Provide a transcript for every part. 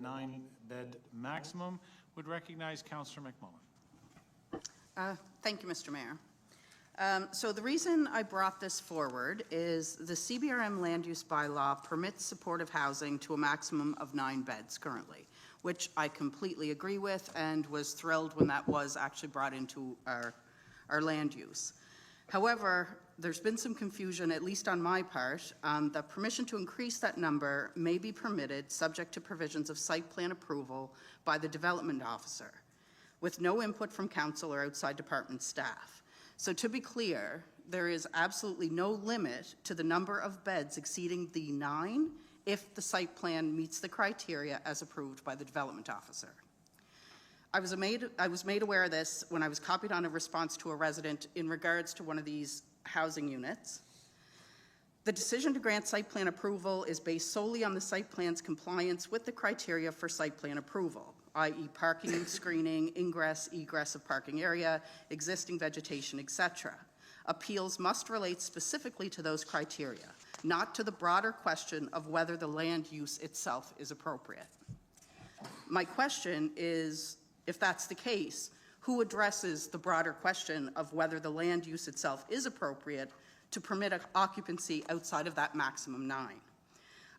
9-bed maximum. Would recognize Councillor McMullen. Thank you, Mr. Mayor. So the reason I brought this forward is the CBRM land use bylaw permits supportive housing to a maximum of 9 beds currently, which I completely agree with and was thrilled when that was actually brought into our land use. However, there's been some confusion, at least on my part, that permission to increase that number may be permitted subject to provisions of site plan approval by the development officer, with no input from council or outside department staff. So to be clear, there is absolutely no limit to the number of beds exceeding the 9 if the site plan meets the criteria as approved by the development officer. I was made aware of this when I was copied on a response to a resident in regards to one of these housing units. The decision to grant site plan approval is based solely on the site plan's compliance with the criteria for site plan approval, i.e. parking, screening, ingress, egress of parking area, existing vegetation, etc. Appeals must relate specifically to those criteria, not to the broader question of whether the land use itself is appropriate. My question is, if that's the case, who addresses the broader question of whether the land use itself is appropriate to permit occupancy outside of that maximum 9?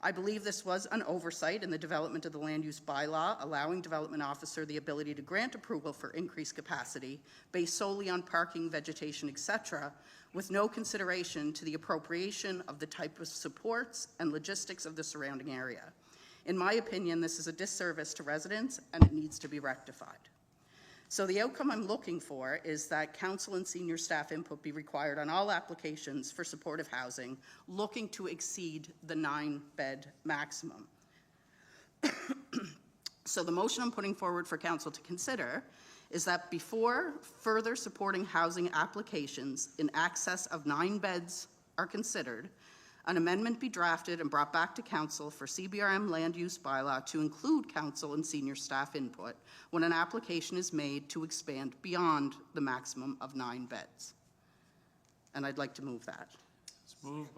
I believe this was an oversight in the development of the land use bylaw, allowing development officer the ability to grant approval for increased capacity based solely on parking, vegetation, etc., with no consideration to the appropriation of the type of supports and logistics of the surrounding area. In my opinion, this is a disservice to residents and it needs to be rectified. So the outcome I'm looking for is that council and senior staff input be required on all applications for supportive housing looking to exceed the 9-bed maximum. So the motion I'm putting forward for council to consider is that before further supporting housing applications in excess of 9 beds are considered, an amendment be drafted and brought back to council for CBRM land use bylaw to include council and senior staff input when an application is made to expand beyond the maximum of 9 beds. And I'd like to move that. It's moved by